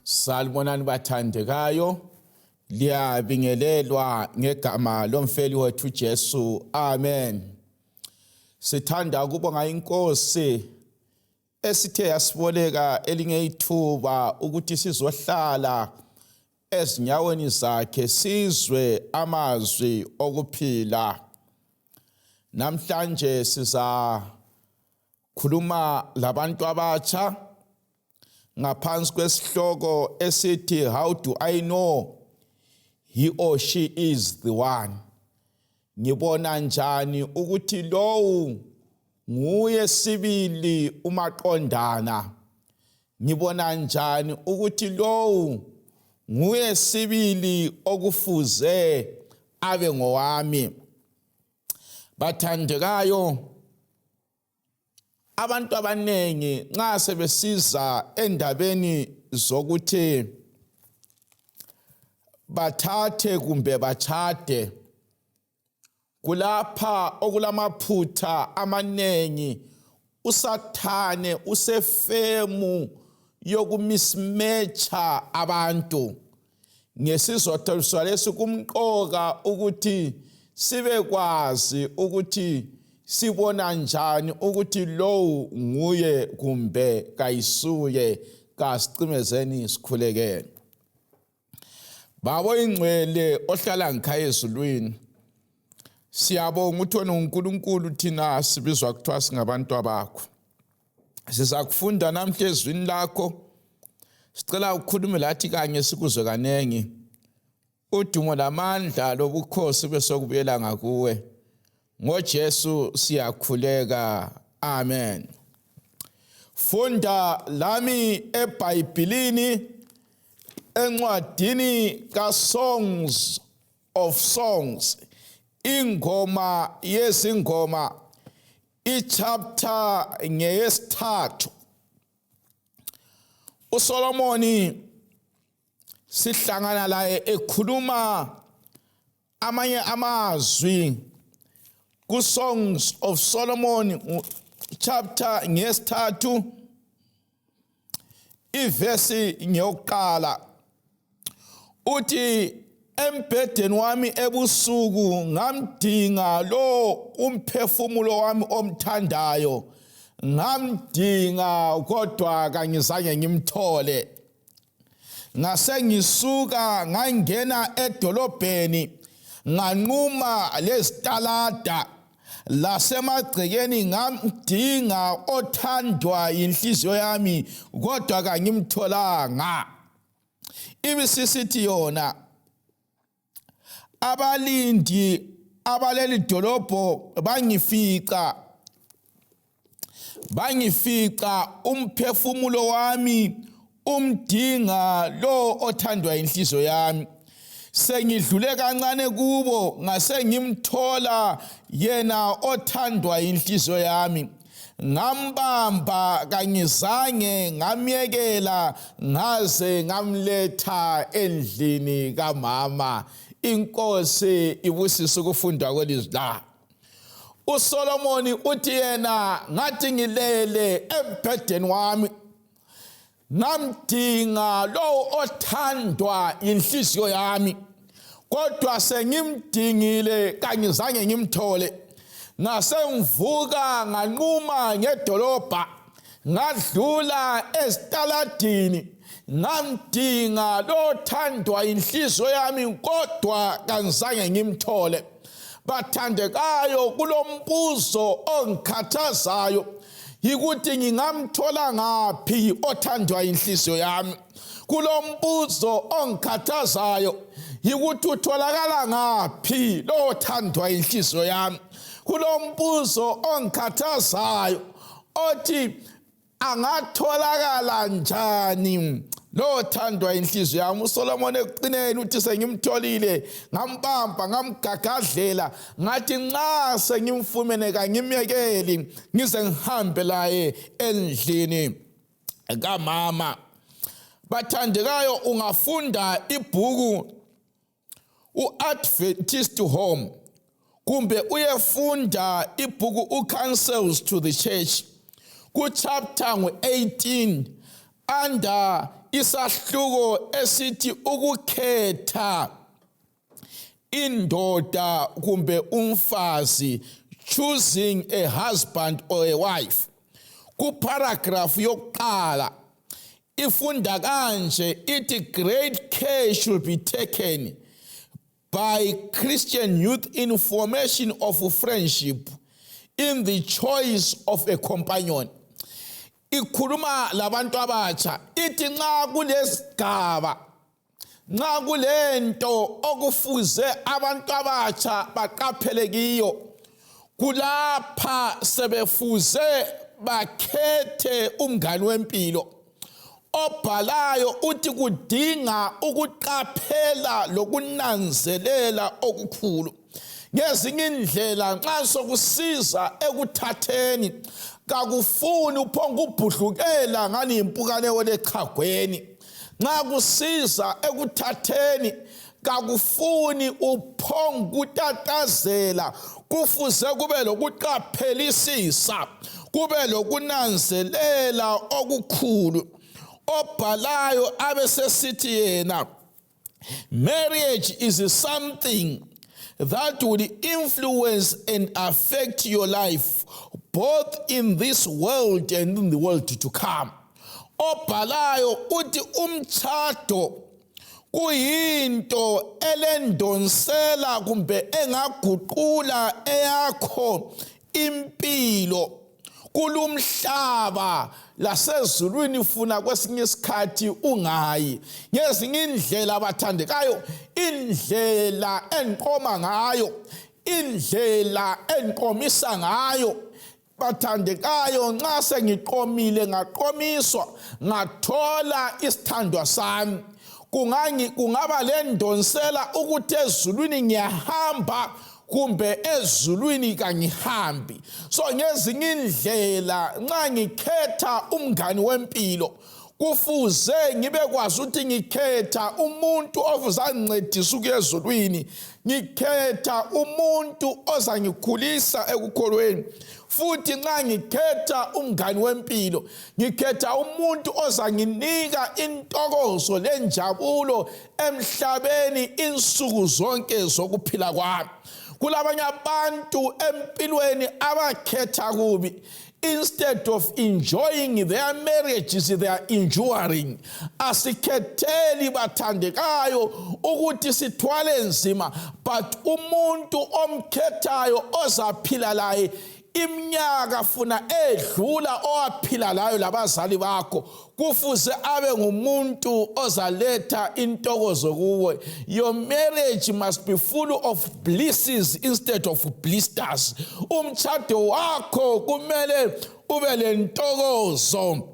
Salmonani bathandekayo, liyabingelelwa ngegama lomfeli wethu Jesu. Amen. Sithanda ukubonga inkosi esithe yasiboleka elinye ithuba ukuthi sizohlala ezinyaweni zakhe sizwe amazwi okuphila. Namhlanje siza khuluma labantu abatsha ngaphansi kwesihloko esithi how do I know he or she is the one? Ngibona njani ukuthi lowu nguye sibili umaqondana? Ngibona njani ukuthi lowu nguye sibili okufuze abe ngowami? Bathandekayo, abantu abanengi nxa sebesiza endabeni zokuthi bathathe kumbe bachade, kulapha okulamaphutha amanengi. Usathane usefemu yokumismatcha abantu. Ngesizotho lesi kumqoka ukuthi sibe kwazi ukuthi sibona njani ukuthi lowu nguye kumbe kayisuye. Kasicimezeni sikhulekele. Baba ingcwele ohlala ngikhaya ezulwini, siyabonga ukuthi wena uNkulunkulu thina sibizwa kuthiwa singabantu bakho. Sizakufunda namhla ezwini lakho. Sicela ukukhuluma lathi kanye sikuzwe kanengi. Udumo lamandla lobukhosi besokubuyela ngakuwe. NgoJesu siyakhuleka. Amen. Funda lami eBhayibhelini encwadini kaSongs of Songs, ingoma yezingoma, ichapter ngeyesithathu. uSolomoni sihlangana laye ekhuluma amanye amazwi kuSongs of Solomon chapter ngeyesithathu ivesi ngeyokuqala. Uthi embhedeni wami ebusuku ngamdinga lo umphefumulo wami omthandayo, ngamdinga kodwa kangizange ngimthole. Ngasengisuka ngangena edolobheni nganquma lezitalada lasemagcekeni, ngamdinga othandwa yinhliziyo yami kodwa kangimtholanga. Ibisisithi yona abalindi abaleli dolobho bangifica umphefumulo wami umdinga lo othandwa yinhliziyo yami. Sengidlule kancane kubo ngasengimthola yena othandwa yinhliziyo yami. Ngambamba kangizange ngamyekela ngaze ngamletha endlini kamama. Inkosi ibusise ukufunda kwelizwi la. uSolomoni uthi yena ngathi ngilele embhedeni wami ngamdinga lo othandwa yinhliziyo yami, kodwa sengimdingile kangizange ngimthole. Ngasengivuka nganquma ngedolobha, ngadlula ezitaladini, ngamdinga lo othandwa yinhliziyo yami kodwa kangizange ngimthole. Bathandekayo, kulombuzo ongikhathazayo yikuthi ngingamthola ngaphi othandwa yinhliziyo yami. Kulombuzo ongikhathazayo yikuthi utholakala ngaphi lo othandwa yinhliziyo yami. Kulombuzo ongikhathazayo othi angatholakala njani lo othandwa yinhliziyo yami. uSolomoni ekuqineni uthi sengimtholile, ngambamba ngamgagadlela, ngathi nxa sengimfumene kangimyekeli ngize ngihambe laye endlini kamama. Bathandekayo, ungafunda ibhuku uAdventist Home kumbe uyefunda ibhuku uCounsels to the Church ku chapter 18 under isahluko esithi ukukhetha indoda kumbe umfazi, choosing a husband or a wife. Kuparagraph yokuqala ifunda kanje ithi great care should be taken by Christian youth in formation of friendship in the choice of a companion. Ikhuluma labantu abatsha ithi nxa kulesigaba, nxa kulento okufuze abantu abatsha baqaphele kiyo, kulapha sebefuze bakhethe umngani wempilo. Obhalayo uthi kudinga ukuqaphela lokunanzelela okukhulu. Ngezinye indlela nxa sokusiza ekuthatheni, kakufuni uphonga ubhudlukela ngani impukane olechagweni. Nxa kusiza ekuthatheni, kakufuni uphonga ukutatazela, kufuze kube lokuqaphelisisa, kube lokunanzelela okukhulu. Obhalayo abesesithi yena, marriage is something that will influence and affect your life both in this world and in the world to come. Obhalayo uthi umtshado kuyinto elendonsela kumbe engaguqula eyakho impilo kulumhlaba lasezulwini funa kwesinye isikhathi ungayi. Ngezinye indlela bathandekayo, indlela enqoma ngayo, indlela enqomisa ngayo, bathandekayo nxa sengiqomile ngaqomiswa ngathola isithandwa sami, kungaba lendonsela ukuthi ezulwini ngiyahamba kumbe ezulwini kangihambi. So ngezinye indlela nxa ngikhetha umngani wempilo, kufuze ngibe kwazi ukuthi ngikhetha umuntu ozangincedisa ukuya ezulwini, ngikhetha umuntu ozangikhulisa ekukholweni. Futhi nxa ngikhetha umngani wempilo, ngikhetha umuntu ozanginika intokozo lenjabulo emhlabeni insuku zonke zokuphila kwami. Kulabanye abantu empilweni abakhetha kubi. Instead of enjoying their marriages, they are enduring. Asikhetheli bathandekayo ukuthi sithwale nzima, but umuntu omkhethayo ozaphila laye iminyaka funa edlula owaphila layo labazali bakho, kufuze abe ngumuntu ozaletha intokozo kuwe. Your marriage must be full of blisses instead of blisters. Umtshado wakho kumele ube lentokozo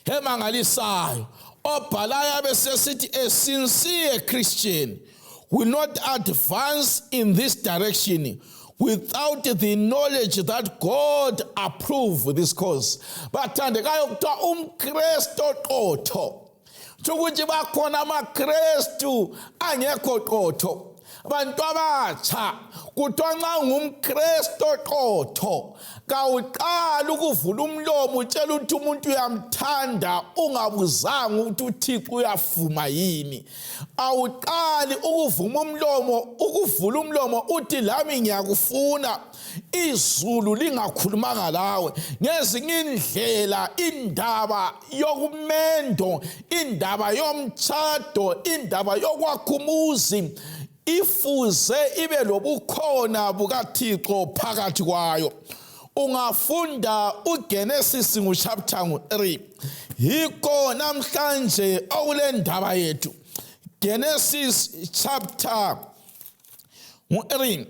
emangalisayo. Obhalayo abesesithi a sincere Christian will not advance in this direction without the knowledge that God approves this cause. Bathandekayo kuthiwa umKristu oqotho. Ukuthi bakhona amaKristu angekho qotho. Abantu abatsha kuthiwa nxa ungumKristu oqotho, kawuqali ukuvula umlomo utshela ukuthi umuntu uyamthanda ungabuzanga ukuthi uThixo uyavuma yini. Awuqali ukuvula umlomo uthi lami ngiyakufuna, izulu lingakhulumanga lawe. Ngezinye indlela indaba yokumendo, indaba yomtshado, indaba yokwakumuzi ifuze ibe lobukhona bukaThixo phakathi kwayo. Ungafunda uGenesis chapter 3. Yikho namhlanje okule ndaba yethu. Genesis chapter 3.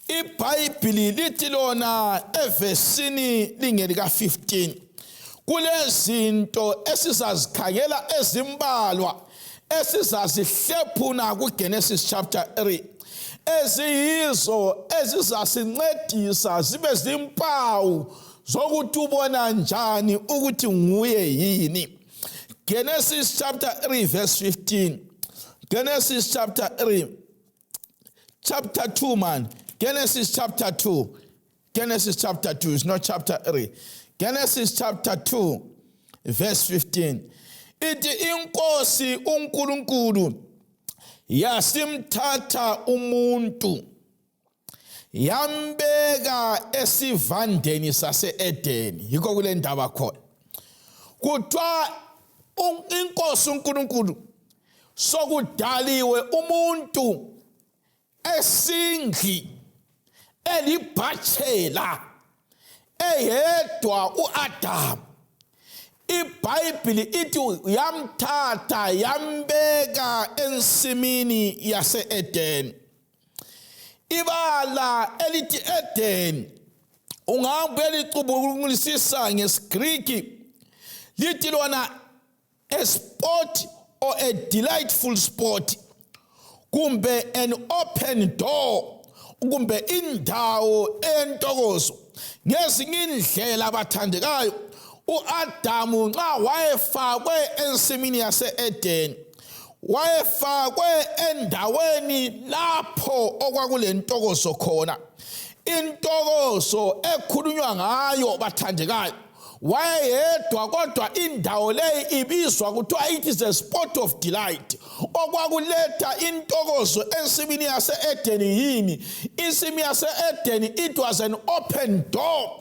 iBhayibhili lithi lona evesini lingelika 15. Kulezinto esizazikhangela ezimbalwa esizazihlephuna kuGenesis chapter 3. Eziyizo ezizasincedisa zibe zimpawu zokuthi ubona njani ukuthi nguye yini. Genesis chapter 3 verse 15. Genesis chapter 3. Chapter 2 man. Genesis chapter 2. Genesis chapter 2 is not chapter 3. Genesis chapter 2 verse 15. Ithi inkosi uNkulunkulu yasimthatha umuntu yambeka esivandeni sase-Edeni. Yikho kule ndaba khona. Kuthiwa inkosi uNkulunkulu sokudaliwe umuntu esindli elibhatshela eyedwa uAdam. IBhayibhili ithi yamthatha yambeka ensimini yase-Edeni. Ibala elithi Eden ungahamba elicubungulisisa ngesiGriki lithi lona a spot or a delightful spot, kumbe an open door, kumbe indawo entokozo. Ngezinye indlela abathandekayo uAdamu nxa wayefakwe ensimini yase-Edeni wayefakwe endaweni lapho okwakulentokozo khona. Intokozo ekhulunywa ngayo bathandekayo wayedwa, kodwa indawo leyi ibizwa kuthiwa it is a spot of delight. Okwakuletha intokozo ensimini yase-Edeni yini? Insimi yase-Edeni, it was an open door.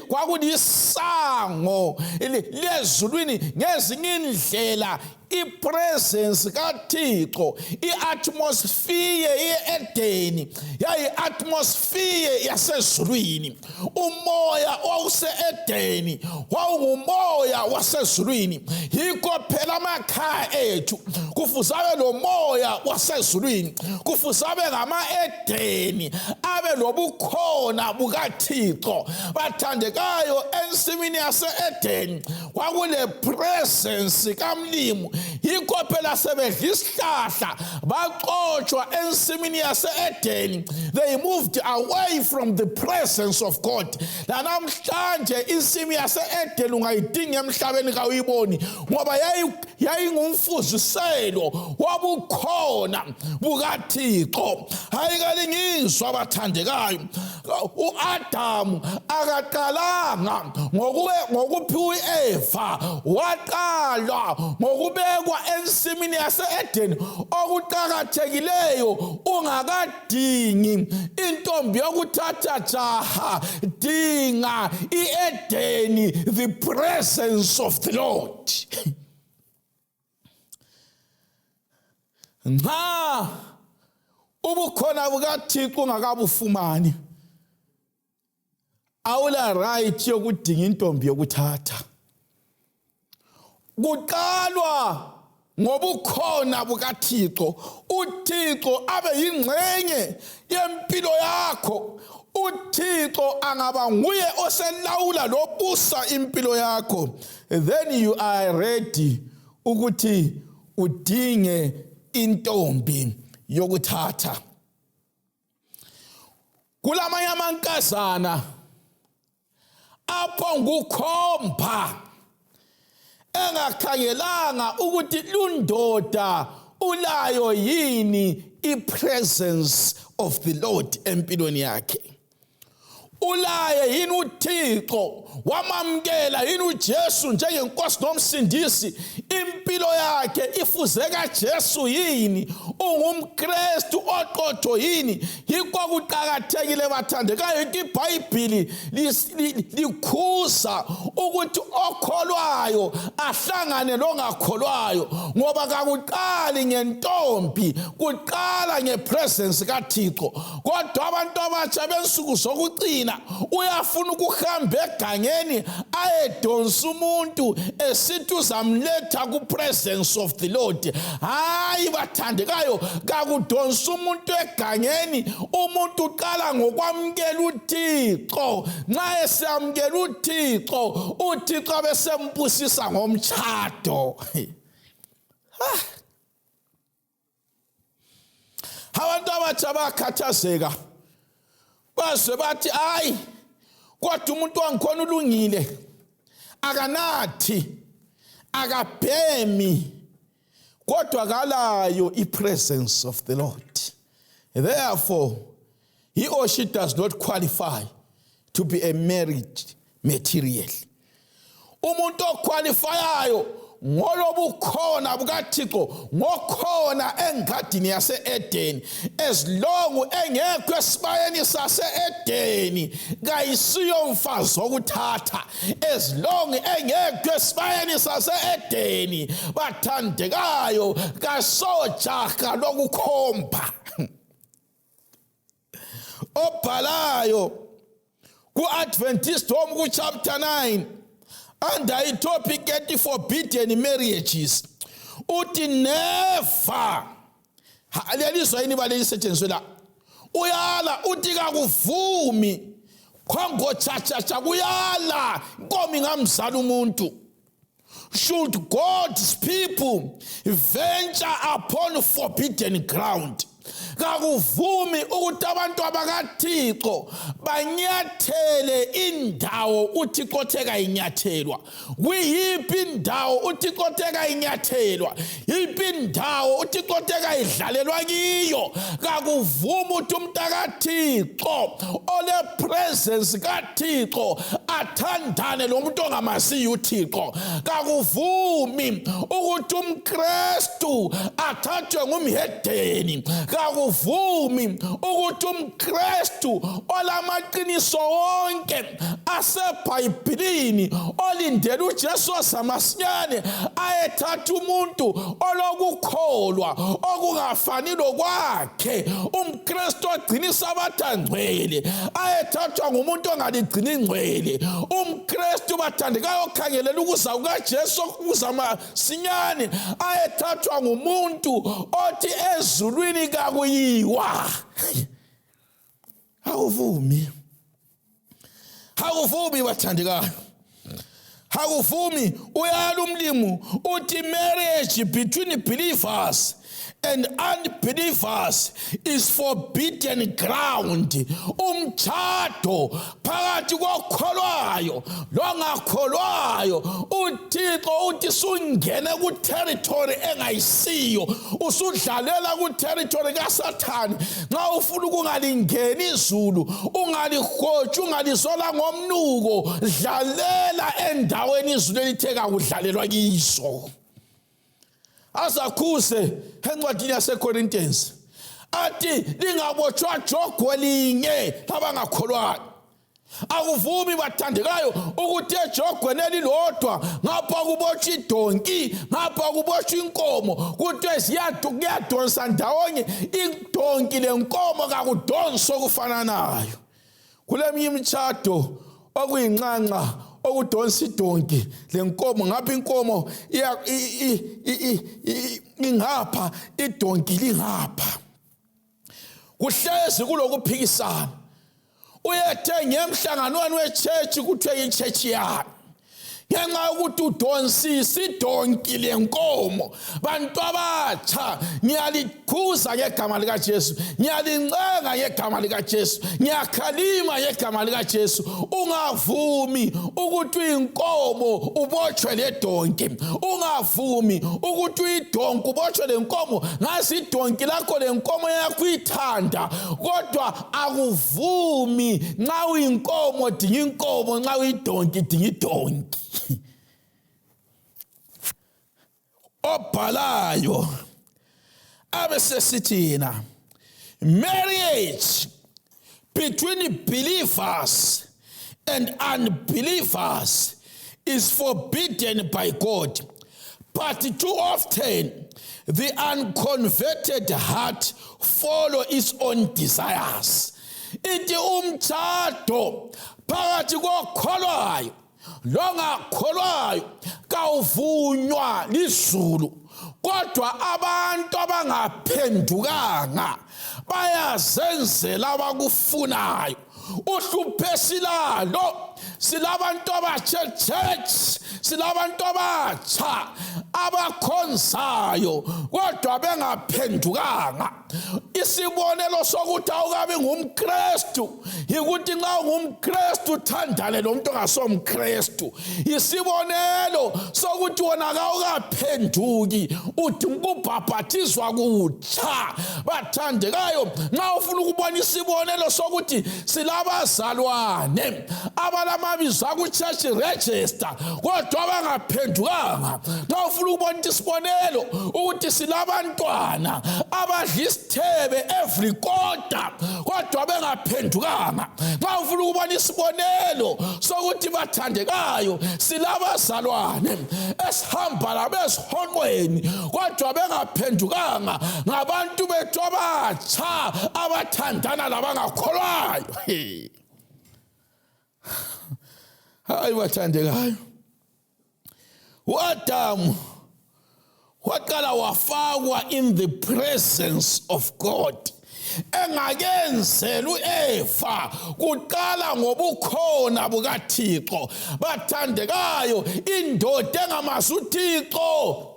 Kwakulisango lezulwini. Ngezinye indlela ipresence kaThixo, iatmosphere ye-Edeni yayi-atmosphere yasezulwini. Umoya owuse-Edeni wawungumoya wasezulwini. Yikho phela amakhaya ethu kufuze abe lo moya wasezulwini, kufuze abe ngama-Edeni, abe lobukhona bukaThixo. Bathandekayo, ensimini yase-Edeni kwakule presence kaMlimu. Yikho phela sebedla isihlahla baxotshwa ensimini yase-Edeni. They moved away from the presence of God. Namhlanje insimi yase-Edeni ungayidinga emhlabeni kawuyiboni, ngoba yayingumfuziselo wabukhona bukaThixo. Hayi kalingizwa abathandekayo, uAdamu akaqalanga ngokuphiwa iEva, waqala ngokubekwa ensimini yase-Edeni. Okuqakathekileyo, ungakadingi intombi yokuthatha jaha, dinga i-Edeni, the presence of the Lord. Nxa ubukhona bukaThixo ungakabufumani, awula right yokudinga intombi yokuthatha. Kuqalwa ngobukhona bukaThixo, uThixo abe yingxenye yempilo yakho. uThixo angaba nguye oselawula lobusa impilo yakho, then you are ready ukuthi udinge intombi yokuthatha. Kulamanye amankazana apho ngukhomba engakhangelanga ukuthi lundoda ulayo yini ipresence of the Lord empilweni yakhe. Ulaye yini uThixo, wamamkela yini uJesu njengenkosi nomsindisi, impilo yakhe ifuzeka Jesu yini, ungumKristu oqotho yini. Yikho kuqakathekile bathandekayo ukuthi iBhayibhili likhuza ukuthi okholwayo ahlangane longakholwayo, ngoba kakuqali ngentombi, kuqala ngepresence kaThixo. Kodwa abantu abatsha bensuku zokucina uyafuna ukuhamba egangeni ayedonsa umuntu esithi uzamletha ku-presence of the Lord. Hayi bathandekayo, kakudonsa umuntu egangeni. Umuntu uqala ngokwamukela uThixo. Nxa esamukela uThixo, uThixo abesembusisa ngomtshado. Abantu abatsha bakhathazeka, baze bathi hayi kodwa umuntu wangikhona ulungile, akanathi, akabhemi, kodwa kalayo ipresence of the Lord. Therefore, he or she does not qualify to be a marriage material. umuntu oqualifyayo ngolobukhona bukaThixo ngokhona engadini yase-Edeni. As long engekho esibayeni sase-Edeni kayisiyo mfazi wokuthatha. As long engekho esibayeni sase-Edeni bathandekayo kasojaha lokukhomba. Obhalayo ku-Adventist Home ku-chapter 9 under i-topic ethi forbidden marriages uthi never, lelizwa yini balisetshenziswe la, uyala uthi kakuvumi khongo chachacha kuyala nkomi ngamzala umuntu. Should God's people venture upon forbidden ground? Kakuvumi ukuthi abantu abakaThixo banyathele indawo uThixo otheka inyathelwa. Kuyiphi indawo uThixo otheka inyathelwa? Yiphi indawo uThixo otheka idlalelwa kiyo? Kakuvumi ukuthi umntakaThixo ole presence kaThixo athandane lomuntu ongamaziyo uThixo. Kakuvumi ukuthi umKristu athathwe ngumhedeni. Kakuvumi ukuthi umKristu olamaqiniso wonke aseBhayibhelini olindele uJesu wasamasinyane ayethatha umuntu olokukholwa okungafani lokwakhe. UmKristu ogcina isabatha ngcwele ayethathwa ngumuntu ongaligcini ngcwele. UmKristu bathandekayo okhangelela ukuza kukaJesu okusamasinyane ayethathwa ngumuntu othi ezulwini kakuyiwa. Hakuvumi bathandekayo, hakuvumi. Uyala umlimu uthi marriage between believers and unbelievers is forbidden ground. Umtshado phakathi kokholwayo longakholwayo uThixo uthi sungene ku territory engayisiyo, usudlalela ku territory kaSathane. Nxa ufuna ukungalingeni izulu, ungalihotshi, ungalisola ngomnuko, dlalela endaweni izulu elitheka kudlalelwa kiso. Azakhuse encwadini yaseCorinthians athi lingabotshwa jogwe linye labangakholwayo. Akuvumi bathandekayo ukuthi ejogweni elilodwa ngapha kubotshwa idonki, ngapha kubotshwa inkomo, kuthiwe ziyadonsa ndawonye idonki lenkomo kakudonsi okufananayo. Kuleminye imtshado okuyinqanqa okudonsa idonki lenkomo, ngapha inkomo ingapha idonki lingapha. Kuhlezi kulokuphikisana. Uyethe ngemhlanganweni wechurch kuthiwe ichurch yani ngenxa yokuthi udonsisa idonki lenkomo. Bantu abatsha ngiyalikhuza ngegama likaJesu, ngiyalincenga ngegama likaJesu, ngiyakhalima ngegama likaJesu, ungavumi ukuthi inkomo ubotshwe ledonki. Ungavumi ukuthi idonki ubotshwe lenkomo ngazi idonki lakho lenkomo yakho ithanda. Kodwa akuvumi nxa uyinkomo dinga inkomo, nxa uyidonki dinga idonki. Obhalayo abesesithina marriage between believers and unbelievers is forbidden by God, but too often the unconverted heart follow its own desires. Ithi umtshado phakathi kokholwayo longakholwayo kawuvunywa lizulu, kodwa abantu abangaphendukanga bayazenzela abakufunayo. Uhluphe silalo, silabantu abatsha, silabantu abatsha abakhonzayo kodwa bengaphendukanga. Isibonelo sokuthi awukabi ngumKristu yikuthi nxa ungumKristu thandane lomuntu ongasomKristu. Isibonelo sokuthi wona kawukaphenduki uthi ukubhaphathizwa kutsha. Bathandekayo, nxa ufuna ukubona isibonelo sokuthi silabazalwane abalamabizo aku church register kodwa kodwa bangaphendukanga. Xa ufuna ukubona isibonelo ukuthi silabantwana abadla isithebe every quarter kodwa bengaphendukanga. Xa ufuna ukubona isibonelo sokuthi bathandekayo silabazalwane esihamba labezihonqweni kodwa bengaphendukanga, ngabantu bethu abatsha abathandana labangakholwayo. Hayi bathandekayo, uAdamu waqala wafakwa in the presence of God. Engakenzela uEva kuqala ngobukhona bukaThixo. Bathandekayo, indoda engamazi uThixo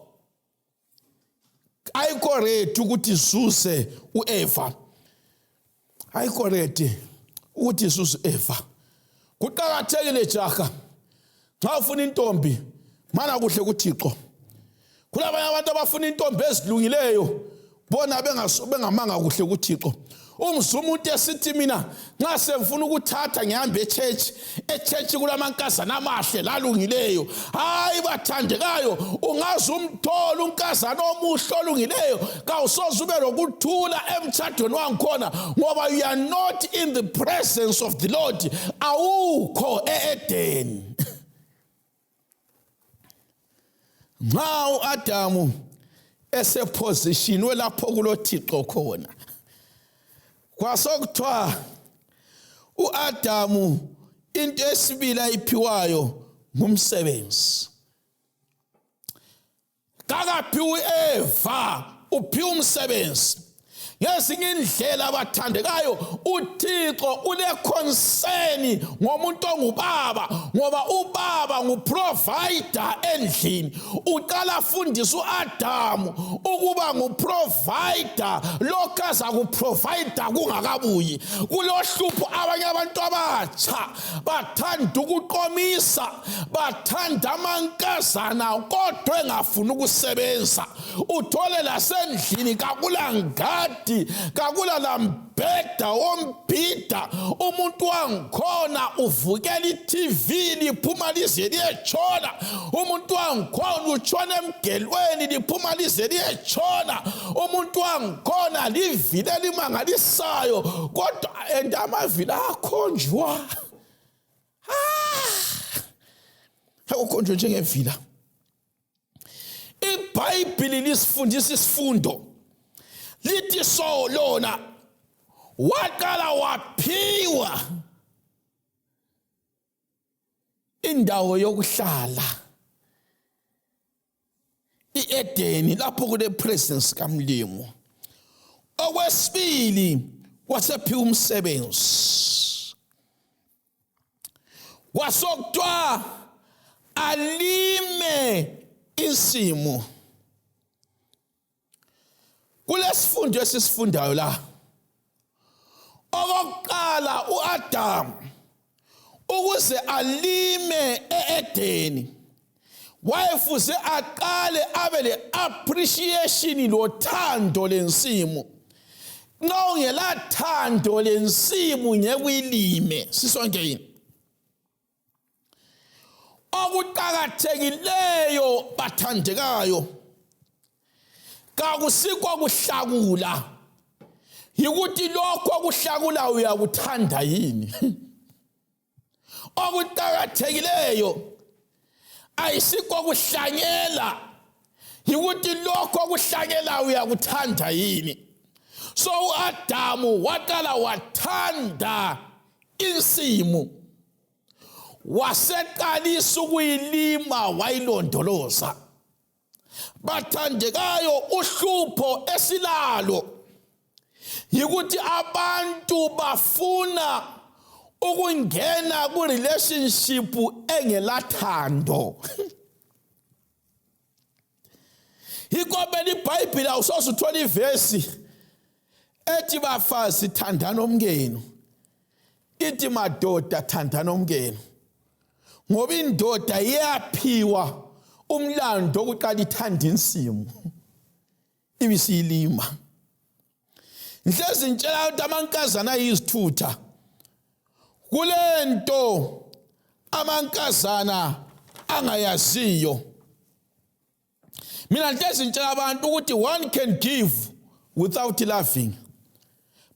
ayikho ready ukuthi isuse uEva. Ayikho ready ukuthi isuse uEva. Kuqakathekile jaha, xa ufuna intombi mana kuhle kuThixo. Kulabanye abantu abafuna intombi ezilungileyo bona bengamanga kuhle kuThixo. Umuntu esithi mina nxa sengifuna ukuthatha ngihambe echurch kulamankazana amahle lalungileyo. Hayi bathandekayo, ungaze umthola unkazana omuhle olungileyo kawusoze ube lokuthula emtshadweni wangikhona, ngoba you are not in the presence of the Lord. Awukho eEden. Nxa uAdamu eseposition lapho kuloThixo khona, kwasokuthiwa uAdamu into esibili ayiphiwayo ngumsebenzi. Kakaphi uEva uphiwa umsebenzi. Ngezinye indlela bathandekayo, uThixo une concern ngomuntu ongubaba, ngoba ubaba nguprovider endlini. Uqala afundisa uAdamu ukuba nguprovider, lokho azakuprovider kungakabuyi. Kulohlupho abanye abantu abatsha bathanda ukuqomisa, bathanda amankazana kodwa engafuni ukusebenza. Uthole lasendlini kakula ngadi, kakula lambheda wombhida. Umuntu wangikhona uvukela iTV liphuma lize liyetshona. Umuntu wangikhona utshona emgelweni liphuma lize liyetshona. Umuntu wangikhona livile elimangalisayo kodwa amavile akhonjwa. Akhonjwa njengevila. iBhayibhili lisifundisa isifundo lithi so lona waqala waphiwa indawo yokuhlala iEdeni lapho kule presence kaMlungu. Okwesibili wasephiwa umsebenzi, wasokuthiwa alime insimu. Kulesifundo esisifundayo la, okokuqala uAdamu ukuze alime eEdeni wayefuze aqale abe le appreciation lothando lensimu. Nxa ungelathando lensimu ngeke uyilime. Sisonke yini? Okuqakathekileyo bathandekayo kakusikho kuhlakula, yikuthi lokho okuhlakula uyakuthanda yini. Okuqakathekileyo ayisikho kuhlanyela, yikuthi lokho okuhlanyela uyakuthanda yini. So uAdamu waqala wathanda insimu, waseqalisa ukuyilima wayilondoloza. Bathandekayo, uhlupho esilalo yikuthi abantu bafuna ukungena ku relationship engelathando. Ikobe iBhayibhili awusoze uthola ivesi ethi bafazi thandana omngeni, ithi madoda thandana omngeni, ngoba indoda iyaphiwa umlando okuqala ithanda insimu ibisiyilima. Nhlezi ngitshela ukuthi amankazana ayizithutha kulento amankazana angayaziyo. Mina nhlezi ngitshela abantu ukuthi one can give without loving,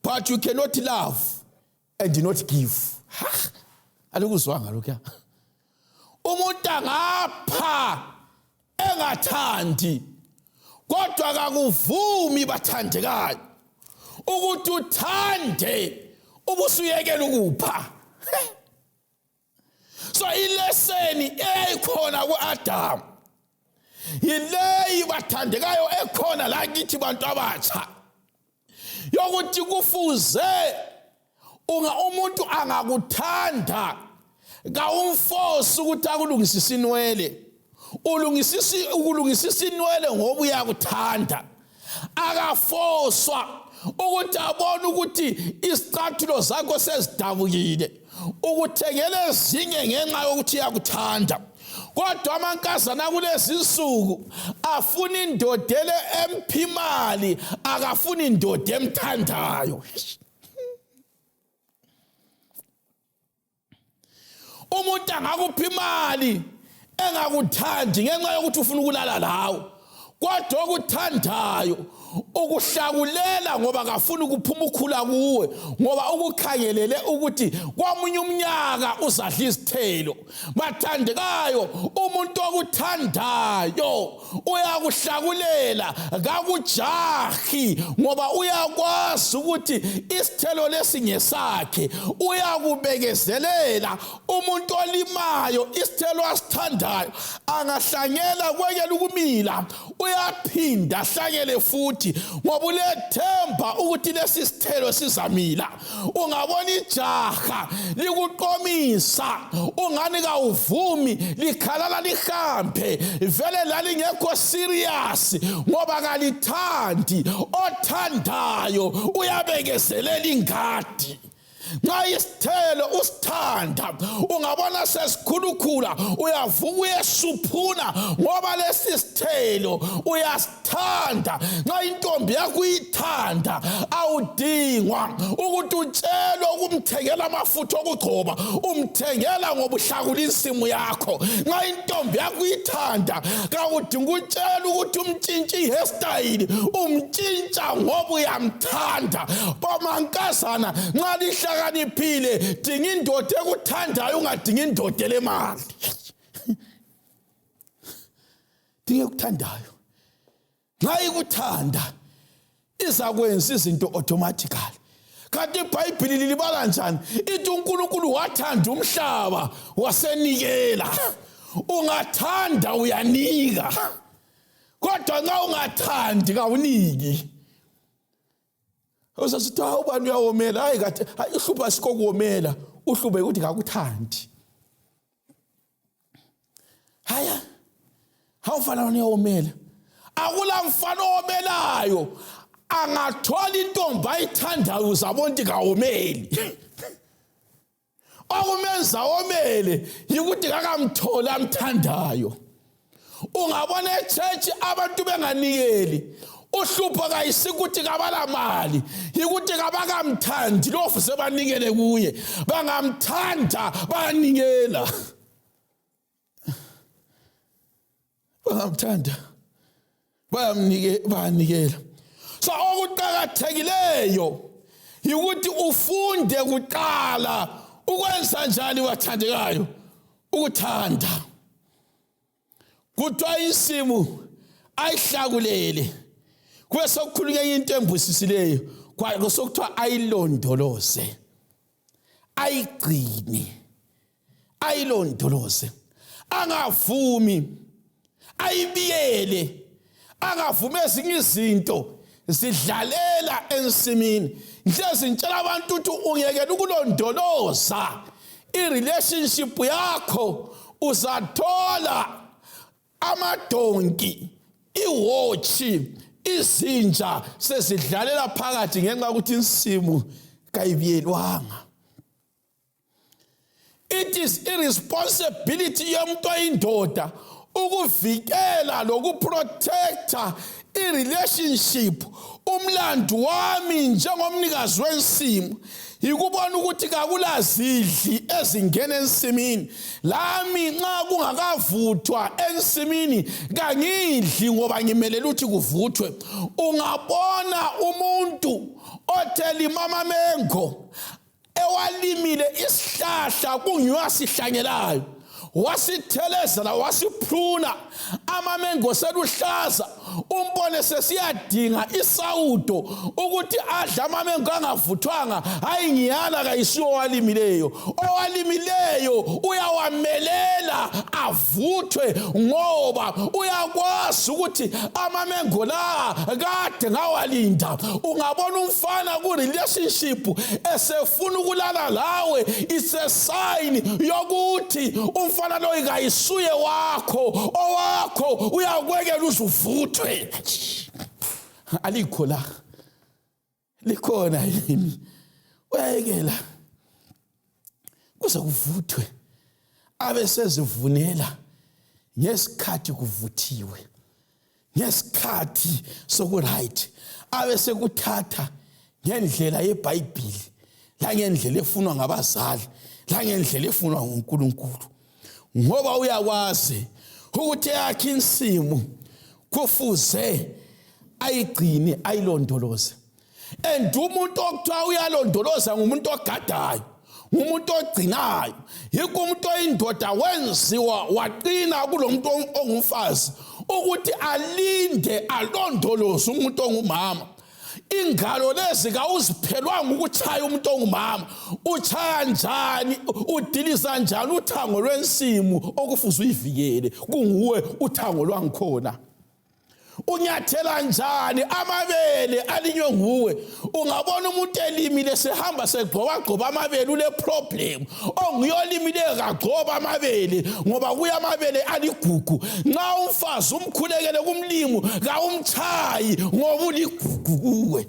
but you cannot love and not give. Alikuzwanga lokho. Umuntu angapha engathandi, kodwa akakuvumi bathandekayo ukuthi uthande ubusuyekela ukupha. So ileseni ekhona kuAdam yileyi bathandekayo ekhona la kithi bantu abatsha, yokuthi kufuze umuntu angakuthanda kawumforce ukuthi akulungisise inwele. Ukulungisisa inwele ngoba uyakuthanda, akafoswa ukuthi abone ukuthi isicathulo zakho sezidabukile ukuthengela ezinye ngenxa yokuthi uyakuthanda. Kodwa amankazana kulezi insuku afuna indoda emphi imali, akafuna indoda emthandayo. Umuntu angakuphi imali engakuthandi ngenxa yokuthi ufuna ukulala lawo, kodwa okuthandayo ukuhlakulela ngoba akafuna ukuphuma ukhula kuwe, ngoba ukukhangelele ukuthi kwamunye umnyaka uzadla izithelo. Bathandekayo, umuntu okuthandayo uyakuhlakulela kakujahi ngoba uyakwazi ukuthi isithelo lesi ngesakhe, uyakubekezelela. Umuntu olimayo isithelo asithandayo angahlanyela kwekela ukumila, uyaphinda ahlanyele futhi ngoba ulethemba ukuthi lesi sithelo sizamila. Ungabona ijaha likuqomisa ungani kawuvumi, likhalala lihambe, vele lalingekho serious ngoba kalithandi. Othandayo uyabekezelela ingadi. Nxa isithelo usithanda, ungabona sesikhulukhula, uyavuka uyesuphuna ngoba lesi sithelo uyasithanda. Nxa intombi yakho uyithanda, awudingwa ukuthi utshelwe ukumthengela amafutha okugcoba, umthengela ngoba uhlakula insimu yakho. Nxa intombi yakho uyithanda, kawudinga utshelwe ukuthi umtshintshe ihairstyle, umtshintsha ngoba uyamthanda. Bamankazana nxa lihlakaniphile, dinga indoda ekuthandayo, ungadinga indoda lemali. Dinga ekuthandayo. Nxa ikuthanda izakwenza izinto automatically. Kanti iBhayibhili libala njani? Ithi uNkulunkulu wathanda umhlaba wasenikela. Ungathanda uyanika, kodwa nxa ungathandi kawuniki. Usasithi ubani uyawomela, hayi kade ihlupha sikokuwomela, uhlube ukuthi akakuthandi. Haya, awufana uyawomela. Akula mfana owomelayo angathola intombi ayithandayo uzabona kawomeli. Okumenza womele yikuthi kakamthola amthandayo. Ungabona eChurch abantu benganikeli, uhlupha kayisikuthi kabala mali, yikuthi kabakamthandi lofu sebanikele kuye. Bangamthanda banikela. Bangamthanda banikela. So okuqakathekileyo yikuthi ufunde kuqala ukwenza njani wathandekayo, ukuthanda. Kuthiwa insimu ayihlakulele, kube sokukhulunywa into embusisileyo, kwaye sokuthiwa ayilondoloze, ayigcine, ayilondoloze, angavumi, ayibiyele, angavumi ezinye izinto zidlalela ensimini. Nhlezi ngitshela abantu ukuthi ungekela ukulondoloza i-relationship yakho, uzathola amadonki, iwatchi, izinja sezidlalela phakathi ngenxa ukuthi insimu kayibiyelwanga. It is irresponsibility yomuntu oyindoda ukuvikela lokuprotecta i-relationship, umlando wami njengomnikazi wensimu. Yikubona ukuthi kakulazidli ezingena ensimini. Lami nxa kungakavuthwa ensimini kangidli ngoba ngimelela ukuthi kuvuthwe. Ungabona umuntu othela amamengo ewalimile isihlahla kungiwa sihlanyelayo. Wasithelezela wasiphuna amamengo seluhlaza umbone sesiyadinga isawudo ukuthi adla amamengo angavuthwanga hayi ngiyala kayisiwo walimileyo owalimileyo uyawamelela avuthwe ngoba uyakwazi ukuthi amamengo la kade ngawalinda. Ungabona umfana ku relationship esefuna ukulala lawe, it's a sign yokuthi umfana lo ikayisuye wakho owakho uyakwekela uzuvuthwe. Alikho la likhona yini uyayekela kuze kuvuthwe abe sezivunela ngesikhathi kuvuthiwe, ngesikhathi sokuright abe sekuthatha ngendlela yeBhayibheli la ngendlela efunwa ngabazali la ngendlela efunwa nguNkulunkulu, ngoba uyakwazi ukuthi yakhe insimu kufuze ayigcine ayilondoloze. And umuntu okuthiwa uyalondoloza ngumuntu ogadayo, ngumuntu ogcinayo. Yikho umuntu oyindoda wenziwa waqina kulomuntu ongumfazi ukuthi alinde alondoloze umuntu ongumama. Ingalo lezi kawuziphelwanga ukuchaya umuntu ongumama. Uchaya njani, udilisa njani uthango lwensimu okufuze uyivikele kunguwe uthango lwangikhona. Unyathela njani amabele alinywe nguwe. Ungabona umuntu elimile sehamba segqoba amabele ule problem. Ongiyolimile kagcoba amabele ngoba kuya amabele aligugu. Nxa umfazi umkhulekele kumlimu kawumchayi ngoba uligugu kuwe.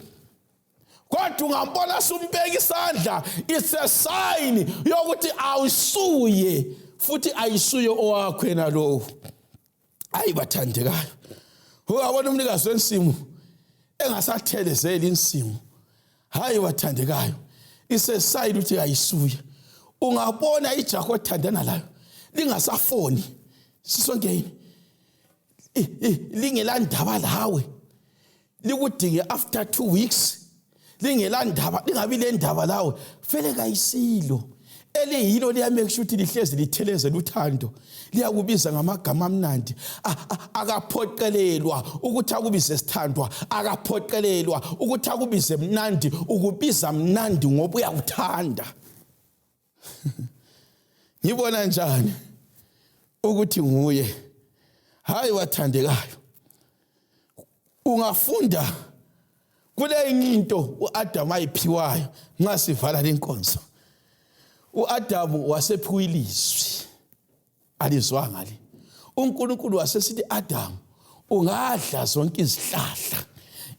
Kodwa ungambona sumbeka isandla, it's a sign yokuthi awusuye futhi ayisuye owakho yena lo. Ayi bathandekayo, uyabona umnikazi wensimu engasathelezeli insimu. Hayi bathandekayo, isesayini ukuthi ayisuye. Ungabona ijaha othandana layo lingasafoni sisonke yini lingelandaba lawe, likudinge after 2 weeks lingelandaba, lingabi lendaba lawe, vele kayisilo. Eliyilo liya make sure ukuthi lihlezi lithelezela uthando, liyakubiza ngamagama amnandi. Akaphoqelelwa ukuthi akubize sithandwa, akaphoqelelwa ukuthi akubize mnandi, ukubiza mnandi ngoba uyakuthanda. Ngibona njani ukuthi nguye. Hayi wathandekayo, ungafunda kule into uAdam ayiphiwayo nxa sivala lenkonzo. uAdamu wasephiwa ilizwi alizwanga li. uNkulunkulu wasesithi Adamu ungadla zonke izihlahla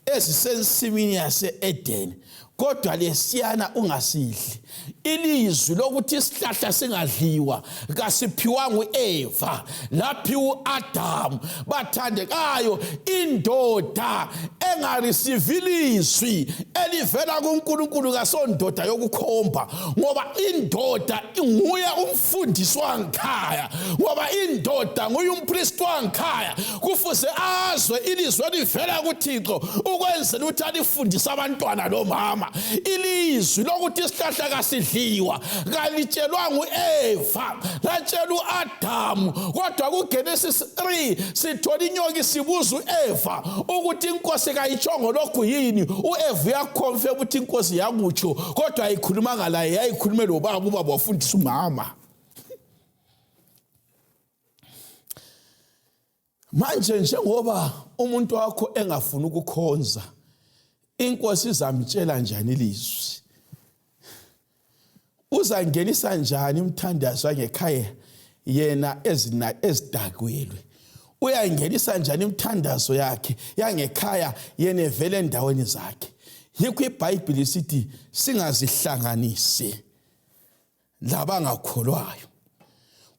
ezisensimini yase-Edeni kodwa lesiyana ungasidli. Ilizwi lokuthi isihlahla singadliwa kasiphiwanga uEva, laphiwa uAdamu. Bathandekayo, indoda engareceive ilizwi elivela kuNkulunkulu kasondoda yokukhomba, ngoba indoda nguye umfundisi wangekhaya, ngoba indoda nguye umpriest wangekhaya. Kufuze azwe ilizwi elivela kuThixo ukwenzela ukuthi alifundise abantwana lomama. Ilizwi lokuthi isihlahla kasidliwa kalitshelwanga uEva, latshelwa uAdamu. Kodwa kuGenesis 3 sithola inyoka isibuza uEva ukuthi inkosi kayitshongo lokhu yini. uEva uyakhomfa ukuthi inkosi yakutsho, kodwa ayikhulumanga laye, yayikhulume lobaba, ubaba wafundisa umama. Manje njengoba umuntu wakho engafuna ukukhonza, inkosi izamtshela njani ilizwi? Uzangenisa njani umthandazo wangekhaya yena ezidakwelwe? Uyangenisa njani umthandazo yakhe yangekhaya yena evele endaweni zakhe? Yikho iBhayibheli sithi singazihlanganisi labangakholwayo.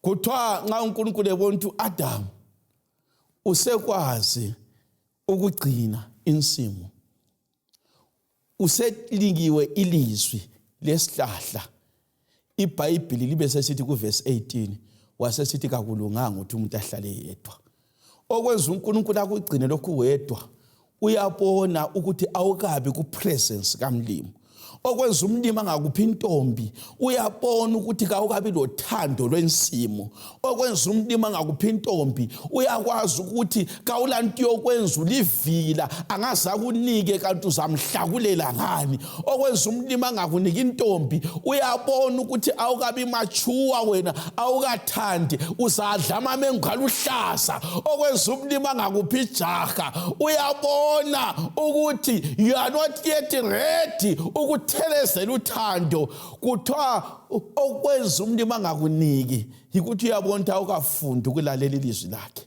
Kuthiwa nxa uNkulunkulu ebona ukuthi uAdamu usekwazi ukugcina insimu, uselikiwe ilizwi lesihlahla iBhayibheli libe sesithi kuverse 18 wasesithi kakulunganga ukuthi umuntu ahlale yedwa. Okwenza uNkulunkulu akugcine lokhu wedwa uyabona ukuthi awukabi kupresence kaMlimo. Okwenza umlimi angakuphi intombi uyabona ukuthi kawukabi lothando lwensimo. Okwenza umlimi angakuphi intombi uyakwazi ukuthi kawulanto yokwenza ulivila angaza kunike kanti uzamhlakulela ngani. Okwenza umlimi angakuniki intombi uyabona ukuthi awukabi mature wena awukathandi uzadla amamengu aluhlaza. Okwenza umlimi angakuphi ijaha uyabona ukuthi you are not yet ready ukuthelezela uthando. Kuthiwa okwenza umlimi angakuniki yikuthi uyabona awukafunda ukulalela ilizwi lakhe.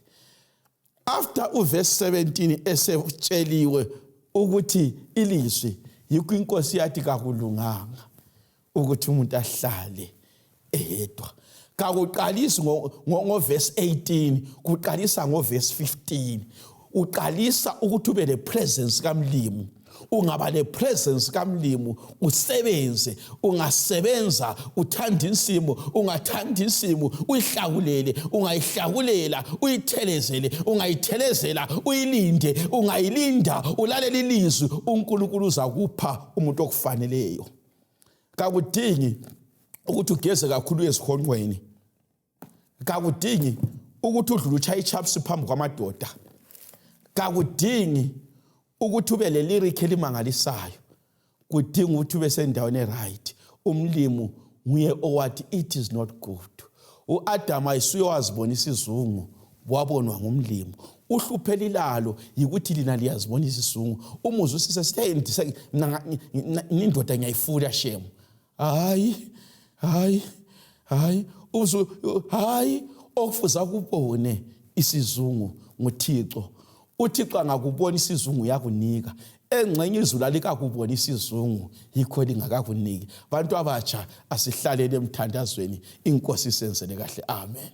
After uverse 17 esetsheliwe ukuthi ilizwi yikho inkosi yathi kakulunganga ukuthi umuntu ahlale eyedwa. Kakuqalisi ngoverse 18 kuqalisa ngoverse 15. Uqalisa ukuthi ube le presence kaMlimo. Ungaba le presence kaMlimo usebenze, ungasebenza uthanda insimo, ungathanda insimo uyihlakulele, ungayihlakulela uyithelezele, ungayithelezela uyilinde, ungayilinda ulalela ilizwi uNkulunkulu uzakupha umuntu okufaneleyo. Kakudingi ukuthi ugeze kakhulu ezihonqweni. Kakudingi ukuthi udlule uchaye ichapsi phambi kwamadoda. Kakudingi ukuthi ube le lyric elimangalisayo. Kudinga ukuthi ube sendaweni eright. Umlimo nguye owathi it is not good. uAdam ayisuye wazibonisa izungu wabonwa ngumlimo. Uhlupheli lalo yikuthi lina liyazibonisa izungu. Umuzwe sisesithi indoda ngiyayifula shame. Hayi okufuza kubone isizungu nguThixo. uThixo angakubona isizungu yakunika. Engcenye izulu alikakubona isizungu yikho lingakakuniki. Bantu abatsha asihlalele emthandazweni. Inkosi isenzele kahle. Amen.